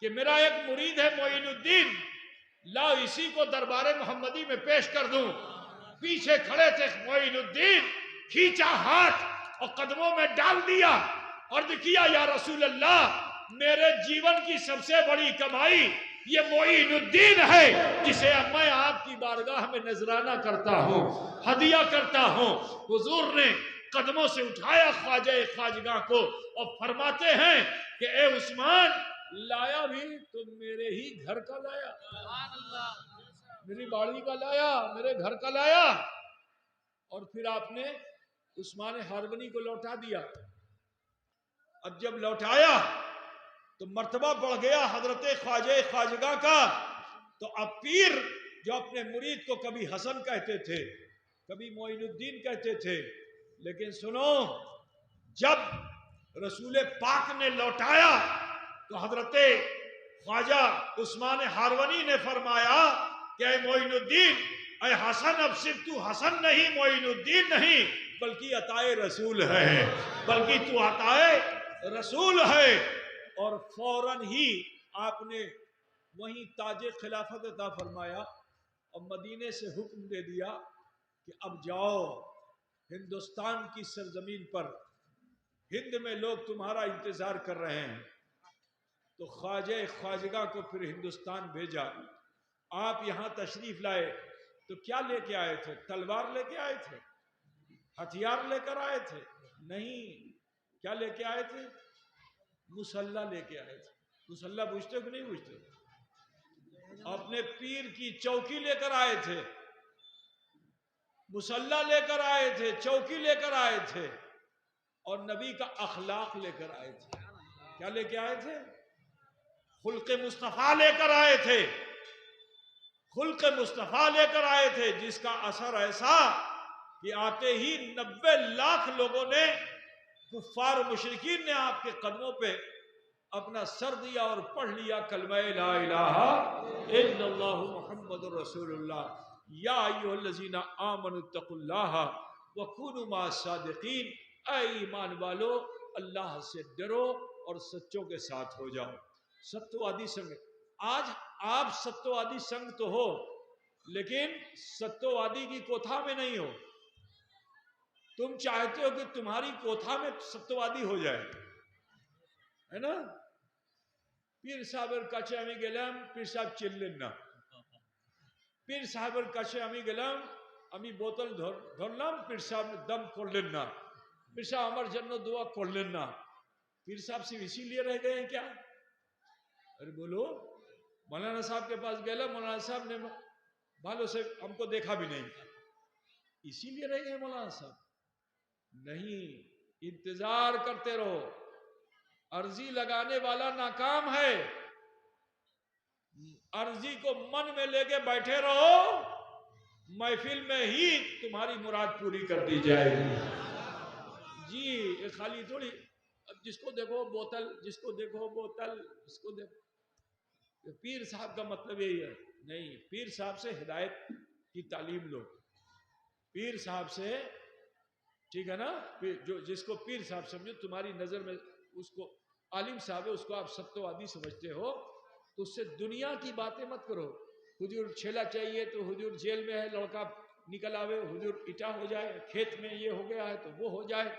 کہ میرا ایک مرید ہے معین الدین، لاؤ اسی کو دربار محمدی میں پیش کر دوں۔ پیچھے کھڑے تھے معین الدین، کھینچا ہاتھ اور قدموں میں ڈال دیا، عرض کیا یا رسول اللہ، میرے جیون کی سب سے بڑی کمائی یہ معین الدین ہے جسے میں آپ کی بارگاہ میں نذرانہ کرتا ہوں، ہدیہ کرتا ہوں۔ حضور نے قدموں سے اٹھایا خواجہ خواجگاہ کو اور فرماتے ہیں کہ اے عثمان، لایا بھی تم میرے ہی گھر کا لایا، میری باڑی کا لایا، میرے گھر کا لایا۔ اور پھر آپ نے عثمان ہارونی کو لوٹا دیا۔ اب جب لوٹایا تو مرتبہ بڑھ گیا حضرت خواجہ خواجگاہ کا۔ تو اب پیر جو اپنے مرید کو کبھی حسن کہتے تھے، کبھی معین الدین کہتے تھے، لیکن سنو، جب رسول پاک نے لوٹایا تو حضرت خواجہ عثمان ہارونی نے فرمایا کہ اے معین الدین، اے حسن، اب صرف تو حسن نہیں، معین الدین نہیں، بلکہ عطائے رسول ہے، بلکہ تو عطائے رسول ہے۔ اور فوراً ہی آپ نے وہیں تاج خلافت عطا فرمایا اور مدینے سے حکم دے دیا کہ اب جاؤ ہندوستان کی سرزمین پر، ہند میں لوگ تمہارا انتظار کر رہے ہیں۔ تو خواجہ خواجگاہ کو پھر ہندوستان بھیجا۔ آپ یہاں تشریف لائے تو کیا لے کے آئے تھے؟ تلوار لے کے آئے تھے؟ ہتھیار لے کر آئے تھے؟ نہیں، کیا لے کے آئے تھے؟ مسلح لے کے آئے تھے۔ مسلح بوجھتے ہو کہ نہیں بوجھتے؟ اپنے پیر کی چوکی لے کر آئے تھے، مسلح لے کر آئے تھے، چوکی لے کر آئے تھے، اور نبی کا اخلاق لے کر آئے تھے۔ کیا لے کے آئے تھے؟ خلق مصطفیٰ لے کر آئے تھے، خلق مصطفیٰ لے کر آئے تھے، جس کا اثر ایسا کہ آتے ہی 90 لاکھ لوگوں نے، کفار و مشرکین نے آپ کے قدموں پہ اپنا سر دیا اور پڑھ لیا کلمہ لا الہ الا اللہ محمد رسول اللہ۔ یا ایھا الذین آمنوا اتقوا اللہ وکونوا مع الصادقین، اے ایمان والو، اللہ سے ڈرو اور سچوں کے ساتھ ہو جاؤ۔ ستووادی سنگ، آج آپ ستووادی سنگ تو ہو، لیکن ستووادی کی کوٹھا میں نہیں ہو۔ تم چاہتے ہو کہ تمہاری کوٹھا میں ستووادی ہو جائے، ہے نا؟ پیر صاحبر کچھے ہمیں گلم، پیر صاحب چلن نا، پیر صاحبر کچھے ہمیں گلم، ہمیں بوتل دھرلم، پیر صاحب دم کرلن نا، پیر صاحب ہمار جنو دعا کرلن نا۔ پیر صاحب صرف اسی لیے رہ گئے ہیں کیا؟ ارے بولو، مولانا صاحب کے پاس گئے، مولانا صاحب نے بھالوں سے ہم کو دیکھا بھی نہیں، اسی لیے رہ گئے مولانا صاحب؟ نہیں، انتظار کرتے رہو۔ عرضی لگانے والا ناکام ہے، عرضی کو من میں لے کے بیٹھے رہو، محفل میں ہی تمہاری مراد پوری کر دی جائے گی۔ جی، یہ خالی تھوڑی اب جس کو دیکھو بوتل، جس کو دیکھو بوتل، جس کو دیکھو۔ پیر صاحب کا مطلب یہی ہے، نہیں، پیر صاحب سے ہدایت کی تعلیم لو، پیر صاحب سے، ٹھیک ہے نا؟ جو جس کو پیر صاحب سمجھو، تمہاری نظر میں اس کو عالم صاحب ہے، اس کو آپ ستووادی سمجھتے ہو، تو اس سے دنیا کی باتیں مت کرو۔ حضور چھیلا چاہیے تو حضور جیل میں ہے، لڑکا نکل آوے، حضور اٹا ہو جائے، کھیت میں یہ ہو گیا ہے تو وہ ہو جائے،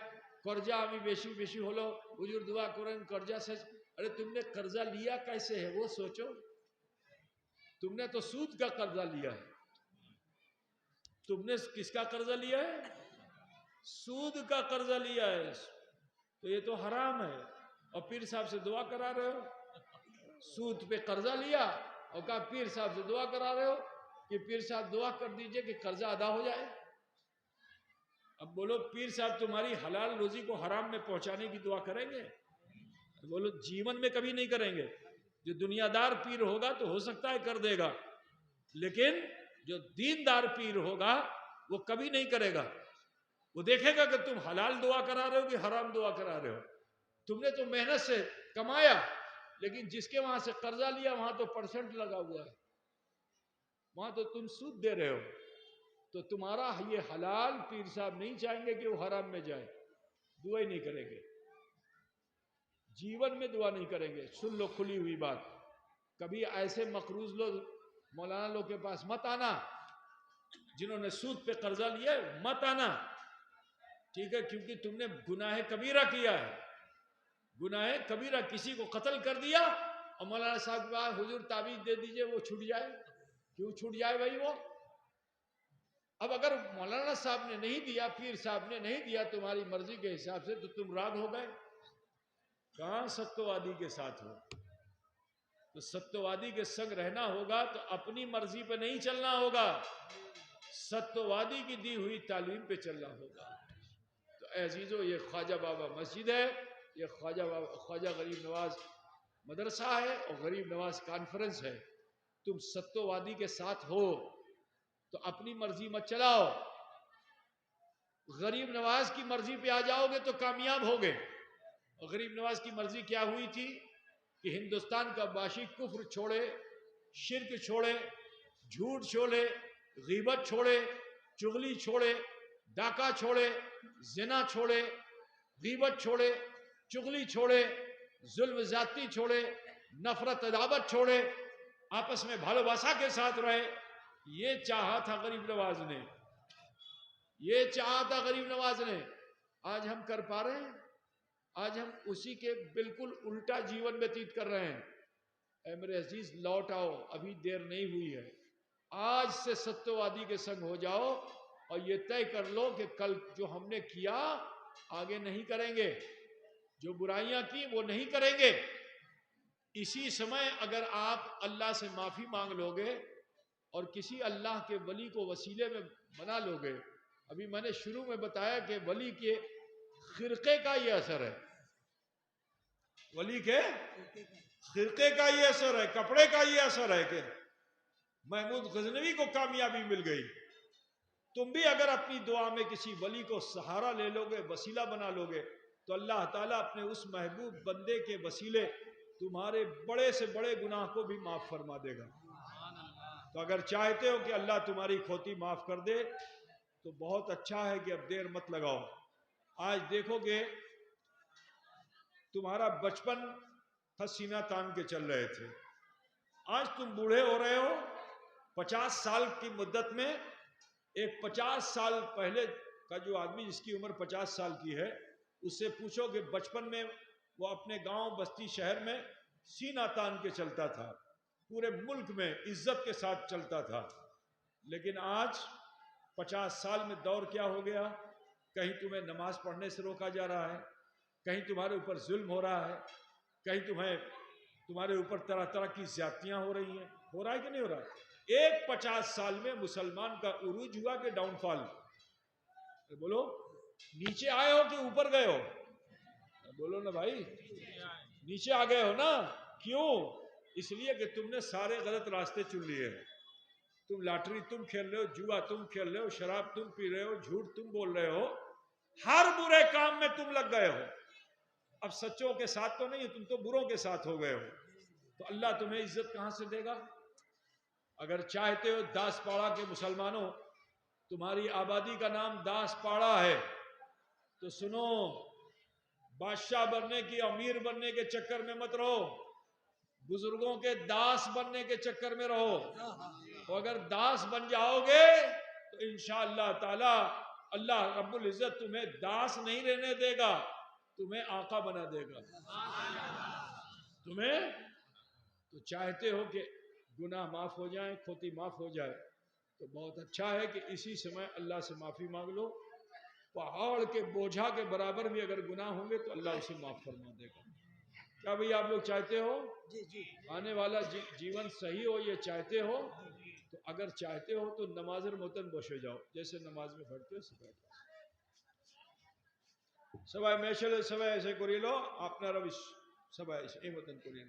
قرضہ ہمیں بیشی بیشی ہو لو، حضور دعا کریں قرضہ سچ۔ ارے تم نے قرضہ لیا کیسے ہے وہ سوچو، تم نے تو سود کا قرضہ لیا ہے۔ تم نے کس کا قرضہ لیا ہے؟ سود کا قرضہ لیا ہے، تو یہ تو حرام ہے، اور پیر صاحب سے دعا کرا رہے ہو۔ سود پہ قرضہ لیا اور کہا پیر صاحب سے دعا کرا رہے ہو کہ پیر صاحب دعا کر دیجئے کہ قرضہ ادا ہو جائے۔ اب بولو، پیر صاحب تمہاری حلال روزی کو حرام میں پہنچانے کی دعا کریں گے؟ بولو، جیون میں کبھی نہیں کریں گے۔ جو دنیا دار پیر ہوگا تو ہو سکتا ہے کر دے گا، لیکن جو دیندار پیر ہوگا وہ کبھی نہیں کرے گا۔ وہ دیکھے گا کہ تم حلال دعا کرا رہے ہو کہ حرام دعا کرا رہے ہو۔ تم نے تو محنت سے کمایا، لیکن جس کے وہاں سے قرضہ لیا وہاں تو پرسنٹ لگا ہوا ہے، وہاں تو تم سود دے رہے ہو۔ تو تمہارا یہ حلال پیر صاحب نہیں چاہیں گے کہ وہ حرام میں جائے، دعا ہی نہیں کریں گے، جیون میں دعا نہیں کریں گے۔ سن لو کھلی ہوئی بات، کبھی ایسے مقروض لوگ مولانا لوگ کے پاس مت آنا، جنہوں نے سود پہ قرضہ لیا ہے مت آنا، ٹھیک ہے، کیونکہ تم نے گناہ کبیرہ کیا ہے، گناہ کبیرہ، کسی کو قتل کر دیا اور مولانا صاحب کے بعد حضور تعویذ دے دیجئے وہ چھوٹ جائے، کیوں چھوٹ جائے بھائی وہ؟ اب اگر مولانا صاحب نے نہیں دیا، پیر صاحب نے نہیں دیا تمہاری مرضی کے حساب سے، تو تم راگ ہو گئے، کہاں ستووادی کے ساتھ ہو؟ تو ستووادی کے سنگ رہنا ہوگا تو اپنی مرضی پہ نہیں چلنا ہوگا، ستووادی کی دی ہوئی تعلیم پہ چلنا ہوگا۔ تو اے عزیزو، یہ خواجہ بابا مسجد ہے، یہ خواجہ غریب نواز مدرسہ ہے اور غریب نواز کانفرنس ہے۔ تم ستووادی کے ساتھ ہو تو اپنی مرضی مت چلاؤ، غریب نواز کی مرضی پہ آ جاؤ گے تو کامیاب ہوگے۔ غریب نواز کی مرضی کیا ہوئی تھی کہ ہندوستان کا باشی کفر چھوڑے، شرک چھوڑے، جھوٹ چھوڑے، غیبت چھوڑے، چغلی چھوڑے، ڈاکہ چھوڑے، زنا چھوڑے، غیبت چھوڑے، چغلی چھوڑے، ظلم زیادتی چھوڑے، نفرت عداوت چھوڑے، آپس میں بھالوباسا کے ساتھ رہے۔ یہ چاہا تھا غریب نواز نے، یہ چاہا تھا غریب نواز نے۔ آج ہم کر پا رہے ہیں؟ آج ہم اسی کے بالکل الٹا جیون ویتیت کر رہے ہیں۔ اے میرے عزیز، لوٹ آؤ، ابھی دیر نہیں ہوئی ہے۔ آج سے ستووادی کے سنگ ہو جاؤ اور یہ طے کر لو کہ کل جو ہم نے کیا آگے نہیں کریں گے، جو برائیاں کی وہ نہیں کریں گے۔ اسی سمے اگر آپ اللہ سے معافی مانگ لو گے اور کسی اللہ کے ولی کو وسیلے میں بنا لو گے، ابھی میں نے شروع میں بتایا کہ ولی کے خرقے کا یہ اثر ہے، ولی کے خرقے کا یہ اثر ہے، کپڑے کا یہ اثر ہے کہ محمود غزنوی کو کامیابی مل گئی۔ تم بھی اگر اپنی دعا میں کسی ولی کو سہارا لے لو گے، وسیلہ بنا لو گے، تو اللہ تعالیٰ اپنے اس محبوب بندے کے وسیلے تمہارے بڑے سے بڑے گناہ کو بھی معاف فرما دے گا۔ تو اگر چاہتے ہو کہ اللہ تمہاری کھوتی معاف کر دے تو بہت اچھا ہے کہ اب دیر مت لگاؤ۔ آج دیکھو گے تمہارا بچپن تھا سینہ تان کے چل رہے تھے، آج تم بوڑھے ہو رہے ہو۔ 50 سال کی مدت میں ایک 50 سال پہلے کا جو آدمی جس کی عمر 50 سال کی ہے، اس سے پوچھو کہ بچپن میں وہ اپنے گاؤں بستی شہر میں سینہ تان کے چلتا تھا، پورے ملک میں عزت کے ساتھ چلتا تھا، لیکن آج 50 سال میں دور کیا ہو گیا؟ کہیں تمہیں نماز پڑھنے سے روکا جا رہا ہے، کہیں تمہارے اوپر ظلم ہو رہا ہے، کہیں تمہارے اوپر طرح طرح کی زیادتیاں ہو رہی ہیں۔ ہو رہا ہے کہ نہیں ہو رہا ہے؟ ایک 50 سال میں مسلمان کا عروج ہوا کہ ڈاؤن فال؟ بولو، نیچے آئے ہو کہ اوپر گئے ہو؟ بولو نا بھائی، نیچے آ گئے ہو نا؟ کیوں؟ اس لیے کہ تم نے سارے غلط راستے چن لیے ہیں۔ تم لاٹری تم کھیل رہے ہو، جوا تم کھیل رہے ہو، شراب تم پی رہے ہو، جھوٹ تم بول رہے ہو، ہر برے کام میں تم لگ گئے ہو۔ اب سچوں کے ساتھ تو نہیں، تم تو بروں کے ساتھ ہو گئے ہو، تو اللہ تمہیں عزت کہاں سے دے گا؟ اگر چاہتے ہو داس پاڑا کے مسلمانوں، تمہاری آبادی کا نام داس پاڑا ہے، تو سنو، بادشاہ بننے کی، امیر بننے کے چکر میں مت رہو، بزرگوں کے داس بننے کے چکر میں رہو۔ اور اگر داس بن جاؤ گے تو انشاءاللہ تعالی اللہ رب العزت تمہیں داس نہیں رہنے دے گا، تمہیں آقا بنا دے گا۔ تمہیں تو چاہتے ہو کہ گناہ معاف ہو جائیں، کھوتی معاف ہو جائے، تو بہت اچھا ہے کہ اسی سمے اللہ سے معافی مانگ لو۔ پہاڑ کے بوجھا کے برابر بھی اگر گناہ ہوں گے تو اللہ اسے معاف فرما دے گا۔ کیا بھئی آپ لوگ چاہتے ہو آنے والا جیون صحیح ہو؟ یہ چاہتے ہو؟ تو اگر چاہتے ہو تو نمازের মতন বসে যাও، جیسے نماز میں پڑھتے ہو سب সবাই মেশালে সবাই এসে করিল আপনারা সবাই এই মতন করিলেন,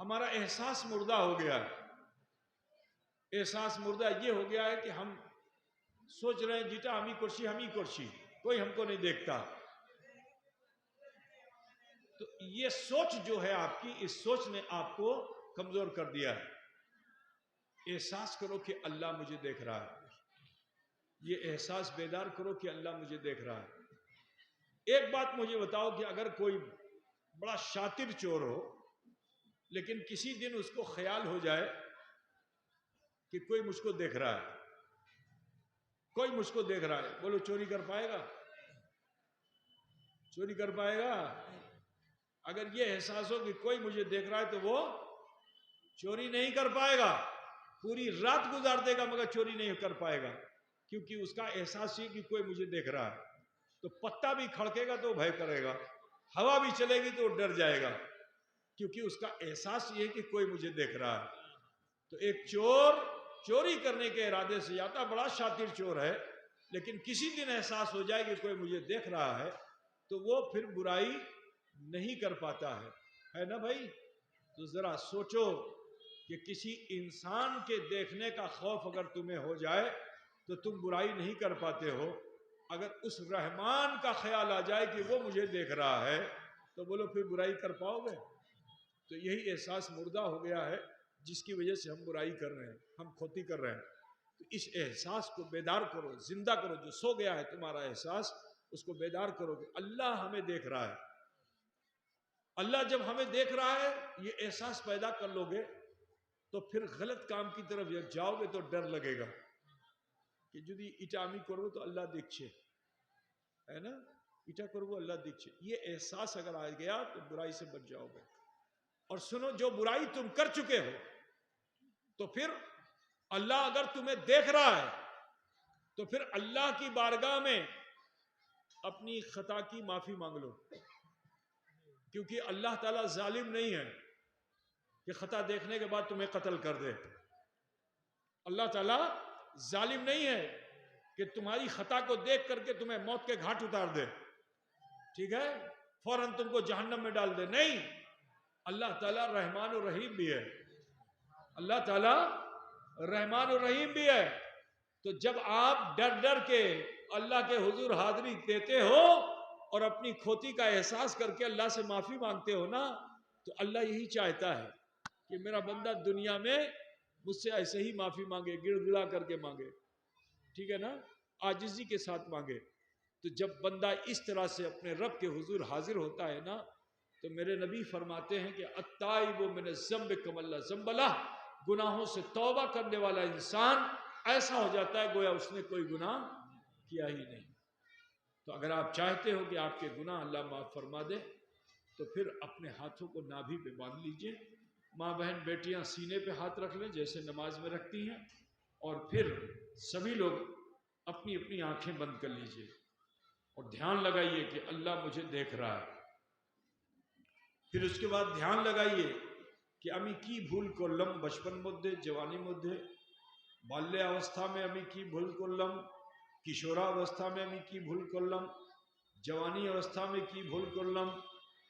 ہمارا احساس مردہ ہو گیا ہے۔ احساس مردہ یہ ہو گیا ہے کہ ہم سوچ رہے ہیں جیتا ہم ہی کرسی، کوئی ہم کو نہیں دیکھتا۔ تو یہ سوچ جو ہے آپ کی، اس سوچ نے آپ کو کمزور کر دیا ہے۔ احساس کرو کہ اللہ مجھے دیکھ رہا ہے، یہ احساس بیدار کرو کہ اللہ مجھے دیکھ رہا ہے۔ ایک بات مجھے بتاؤ کہ اگر کوئی بڑا شاطر چور ہو لیکن کسی دن اس کو خیال ہو جائے کہ کوئی مجھ کو دیکھ رہا ہے، کوئی مجھ کو دیکھ رہا ہے، بولو چوری کر پائے گا؟ چوری کر پائے گا؟ اگر یہ احساس ہو کہ کوئی مجھے دیکھ رہا ہے تو وہ چوری نہیں کر پائے گا، پوری رات گزار دے گا مگر چوری نہیں کر پائے گا، کیونکہ اس کا احساس یہ کہ کوئی مجھے دیکھ رہا ہے۔ تو پتا بھی کھڑکے گا تو بھے کرے گا، ہوا بھی چلے گی تو ڈر جائے گا، کیونکہ اس کا احساس یہ ہے کہ کوئی مجھے دیکھ رہا ہے۔ تو ایک چور چوری کرنے کے ارادے سے جاتا، بڑا شاطر چور ہے، لیکن کسی دن احساس ہو جائے کہ کوئی مجھے دیکھ رہا ہے تو وہ پھر برائی نہیں کر پاتا ہے نا بھائی؟ تو ذرا سوچو کہ کسی انسان کے دیکھنے کا خوف اگر تمہیں ہو جائے تو تم برائی نہیں کر پاتے ہو، اگر اس رحمان کا خیال آ جائے کہ وہ مجھے دیکھ رہا ہے تو بولو پھر برائی کر پاؤ گے؟ تو یہی احساس مردہ ہو گیا ہے جس کی وجہ سے ہم برائی کر رہے ہیں، ہم کھوتی کر رہے ہیں۔ تو اس احساس کو بیدار کرو، زندہ کرو، جو سو گیا ہے تمہارا احساس، اس کو بیدار کرو کہ اللہ ہمیں دیکھ رہا ہے۔ اللہ جب ہمیں دیکھ رہا ہے، یہ احساس پیدا کر لو گے تو پھر غلط کام کی طرف جب جاؤ گے تو ڈر لگے گا کہ جدی ایٹا امی کرو تو اللہ دیکھے، ہے نا؟ ایٹا کرو اللہ دیکھے، یہ احساس اگر آ گیا تو برائی سے بچ جاؤ گے۔ اور سنو، جو برائی تم کر چکے ہو تو پھر اللہ اگر تمہیں دیکھ رہا ہے تو پھر اللہ کی بارگاہ میں اپنی خطا کی معافی مانگ لو، کیونکہ اللہ تعالیٰ ظالم نہیں ہے کہ خطا دیکھنے کے بعد تمہیں قتل کر دے۔ اللہ تعالیٰ ظالم نہیں ہے کہ تمہاری خطا کو دیکھ کر کے تمہیں موت کے گھاٹ اتار دے، ٹھیک ہے، فوراً تم کو جہنم میں ڈال دے، نہیں۔ اللہ تعالیٰ رحمان و رحیم بھی ہے، اللہ تعالیٰ رحمان و رحیم بھی ہے۔ تو جب آپ ڈر ڈر کے اللہ کے حضور حاضری دیتے ہو اور اپنی کھوتی کا احساس کر کے اللہ سے معافی مانگتے ہو نا، تو اللہ یہی چاہتا ہے کہ میرا بندہ دنیا میں مجھ سے ایسے ہی معافی مانگے، گڑ گڑا کر کے مانگے، ٹھیک ہے نا، عاجزی کے ساتھ مانگے۔ تو جب بندہ اس طرح سے اپنے رب کے حضور حاضر ہوتا ہے نا، تو میرے نبی فرماتے ہیں کہ التائب من الذنب کمن لا ذنب لہ، گناہوں سے توبہ کرنے والا انسان ایسا ہو جاتا ہے گویا اس نے کوئی گناہ کیا ہی نہیں۔ تو اگر آپ چاہتے ہو کہ آپ کے گناہ اللہ معاف فرما دے تو پھر اپنے ہاتھوں کو نابھی پہ باندھ لیجئے، ماں بہن بیٹیاں سینے پہ ہاتھ رکھ لیں جیسے نماز میں رکھتی ہیں، اور پھر سبھی لوگ اپنی اپنی آنکھیں بند کر لیجئے اور دھیان لگائیے کہ اللہ مجھے دیکھ رہا ہے۔ پھر اس کے بعد دھیان لگائیے کہ امی کی بھول کرلم بچپن مدے جوانی مدے، بالیہ اوستھا میں امی کی بھول کرلم، کشورا اوستھا میں امی کی بھول کرلم، جوانی اوستھا میں کی بھول کرلم،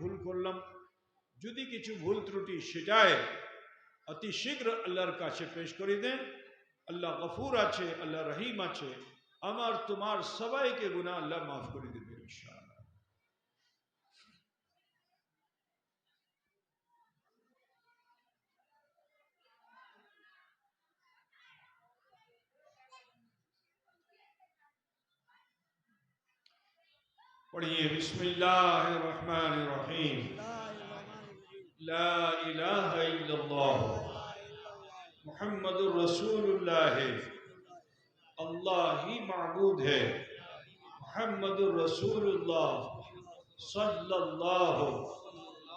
ভুল করলাম, যদি কিছু ভুল ত্রুটি সেটাই অতি শীঘ্র আল্লাহর কাছে পেশ করে দেন। আল্লাহ গফুর আছে, আল্লাহ রহিম আছে, আমার তোমার সবাইকে গুনাহ আল্লাহ মাফ করে দেবে ইনশাআল্লাহ। پڑھیے بسم اللہ الرحمن الرحیم، لا الہ الا اللہ محمد الرسول اللہ، اللہ ہی معبود ہے، محمد الرسول اللہ صلی اللہ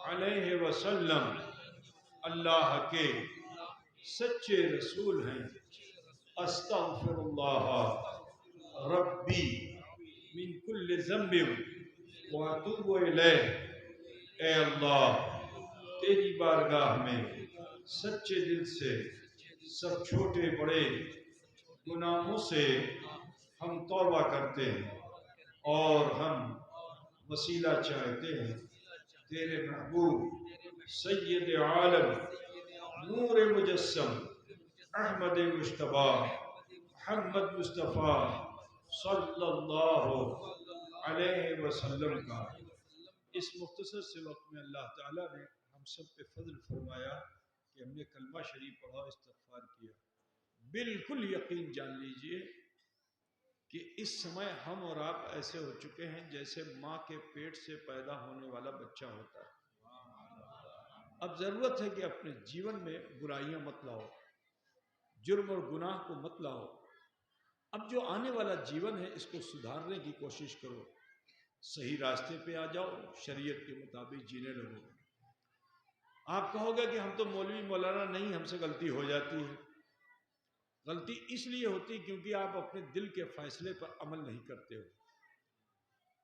علیہ وسلم اللہ کے سچے رسول ہیں۔ استغفر اللہ ربی من کل ذنب واتوب الیہ، اے اللہ تیری بارگاہ میں سچے دل سے سب چھوٹے بڑے گناہوں سے ہم توبہ کرتے ہیں اور ہم وسیلہ چاہتے ہیں تیرے محبوب سید عالم نور مجسم احمد مشتبہ محمد مصطفیٰ صلی اللہ علیہ وسلم کا اس مختصر سے وقت میں اللہ تعالیٰ نے ہم سب پہ فضل فرمایا کہ ہم نے کلمہ شریف پڑھا، استغفار کیا۔ بالکل یقین جان لیجئے کہ اس سمے ہم اور آپ ایسے ہو چکے ہیں جیسے ماں کے پیٹ سے پیدا ہونے والا بچہ ہوتا ہے۔ اب ضرورت ہے کہ اپنے جیون میں برائیاں مت لاؤ، جرم اور گناہ کو مت لاؤ۔ اب جو آنے والا جیون ہے اس کو سدھارنے کی کوشش کرو، صحیح راستے پہ آ جاؤ، شریعت کے مطابق جینے لگو۔ آپ کہو گے کہ ہم تو مولوی مولانا نہیں، ہم سے غلطی ہو جاتی ہے۔ غلطی اس لیے ہوتی کیونکہ آپ اپنے دل کے فیصلے پر عمل نہیں کرتے ہو۔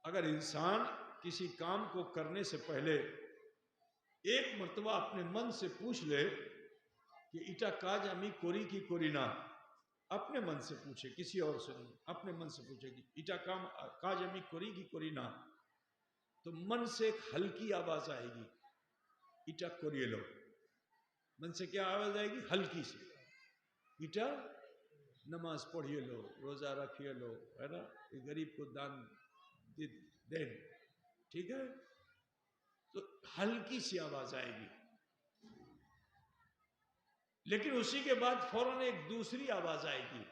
اگر انسان کسی کام کو کرنے سے پہلے ایک مرتبہ اپنے من سے پوچھ لے کہ ایٹا کاج امی کوری کی کوری نہ، اپنے من سے پوچھے، کسی اور سے نہیں، اپنے من سے پوچھے کہ ایٹا کاج امی کوری کی کوری نہ، تو من سے ایک ہلکی آواز آئے گی، ایٹا کوریے لو۔ من سے کیا آواز آئے گی؟ ہلکی سی، ایٹا نماز پڑھیے لو، روزہ رکھیے لو، ہے نا، غریب کو دان دین، ٹھیک ہے؟ تو ہلکی سی آواز آئے گی، لیکن اسی کے بعد فوراً ایک دوسری آواز آئے گی،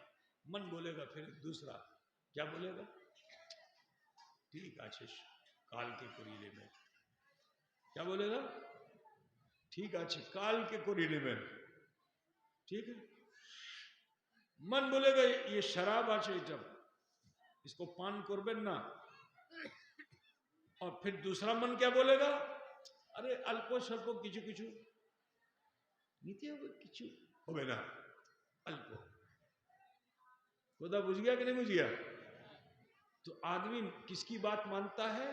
من بولے گا پھر ایک دوسرا، کیا بولے گا؟ ٹھیک آچھے کال کے کوریلے میں، کیا بولے گا؟ ٹھیک آچھے کال کے کوریلے میں، ٹھیک ہے؟ من بولے گا یہ شراب آچھے جب اس کو پان کربن نا، اور پھر دوسرا من کیا بولے گا؟ ارے الپو شلپو کچھو کچھو نیتے ہوگا، کچھو ہوگے نا، الپو۔ خدا بجھ گیا کہ نہیں بجھ گیا؟ تو آدمی کس کی بات مانتا ہے؟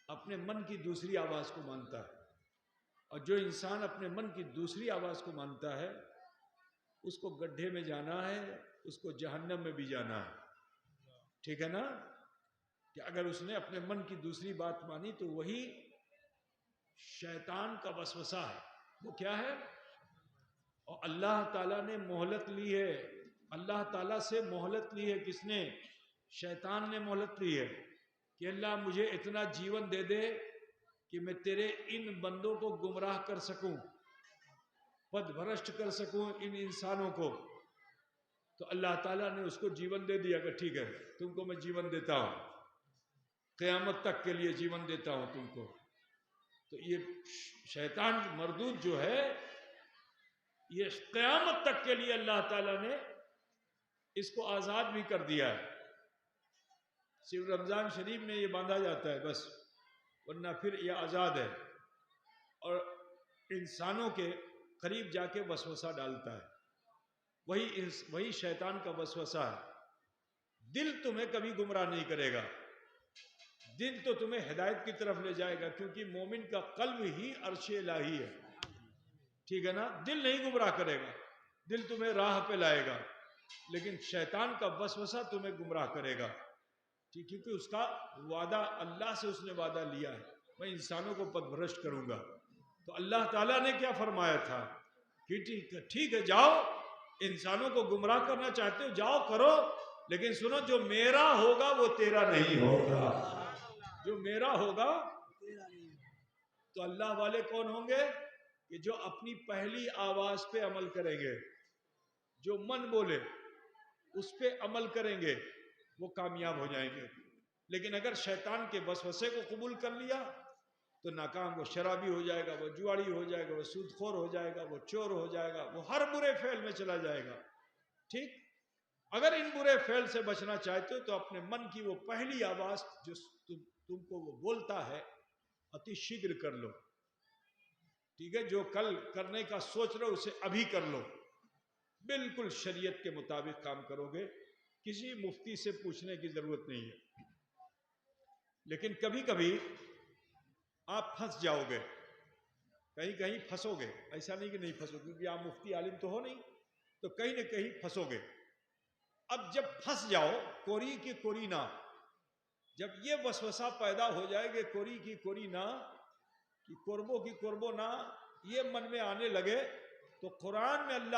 اپنے من کی دوسری آواز کو مانتا ہے، اور جو انسان اپنے من کی دوسری آواز کو مانتا ہے اس کو گڈھے میں جانا ہے، اس کو جہنم میں بھی جانا ہے، ٹھیک ہے نا؟ کہ اگر اس نے اپنے من کی دوسری بات مانی تو وہی شیطان کا وسوسہ ہے۔ وہ کیا ہے؟ اور اللہ تعالیٰ نے مہلت لی ہے، اللہ تعالیٰ سے مہلت لی ہے، کس نے؟ شیطان نے مہلت لی ہے کہ اللہ مجھے اتنا جیون دے دے کہ میں تیرے ان بندوں کو گمراہ کر سکوں، پد بھرشٹ کر سکوں ان انسانوں کو۔ تو اللہ تعالیٰ نے اس کو جیون دے دیا کہ ٹھیک ہے تم کو میں جیون دیتا ہوں، قیامت تک کے لیے جیون دیتا ہوں تم کو۔ تو یہ شیطان مردود جو ہے یہ قیامت تک کے لیے اللہ تعالیٰ نے اس کو آزاد بھی کر دیا ہے، صرف رمضان شریف میں یہ باندھا جاتا ہے بس، ورنہ پھر یہ آزاد ہے، اور انسانوں کے قریب جا کے وسوسہ ڈالتا ہے، وہی شیطان کا وسوسہ ہے۔ دل تمہیں کبھی گمراہ نہیں کرے گا، دل تو تمہیں ہدایت کی طرف لے جائے گا، کیونکہ مومن کا قلب ہی عرش الہی ہے، ٹھیک ہے نا؟ دل نہیں گمراہ کرے گا، دل تمہیں راہ پہ لائے گا، لیکن شیطان کا وسوسہ تمہیں گمراہ کرے گا، ٹھیک، کیونکہ اس کا وعدہ اللہ سے اس نے وعدہ لیا ہے میں انسانوں کو پدبھرشٹ کروں گا۔ تو اللہ تعالیٰ نے کیا فرمایا تھا کہ ٹھیک ہے جاؤ، انسانوں کو گمراہ کرنا چاہتے ہو جاؤ کرو، لیکن سنو جو میرا ہوگا وہ تیرا نہیں ہوگا، جو میرا ہوگا۔ تو اللہ والے کون ہوں گے؟ کہ جو اپنی پہلی آواز پہ عمل کریں گے، جو من بولے اس پہ عمل کریں گے وہ کامیاب ہو جائیں گے۔ لیکن اگر شیطان کے وسوسے کو قبول کر لیا تو ناکام، وہ شرابی ہو جائے گا، وہ جواڑی ہو جائے گا، وہ سود خور ہو جائے گا، وہ چور ہو جائے گا، وہ ہر برے فعل میں چلا جائے گا، ٹھیک؟ اگر ان برے فعل سے بچنا چاہتے ہو تو اپنے من کی وہ پہلی آواز جو تم کو وہ بولتا ہے اتی شیغر کر لو، ٹھیک ہے؟ جو کل کرنے کا سوچ رہے ہو اسے ابھی کر لو، بالکل شریعت کے مطابق کام کرو گے، کسی مفتی سے پوچھنے کی ضرورت نہیں ہے۔ لیکن کبھی کبھی آپ پھنس جاؤ گے، کہیں پھنسو گے، ایسا نہیں کہ نہیں پھنسو، کیونکہ آپ مفتی عالم تو ہو نہیں، تو کہیں نہ کہیں پھنسو گے۔ اب جب پھنس جاؤ، کوری کی کوری نہ، جب یہ وسوسہ پیدا ہو جائے گے کوری کی کوری نہ، کہ قربو کی قربو نہ یہ من میں آنے لگے تو قرآن میں اللہ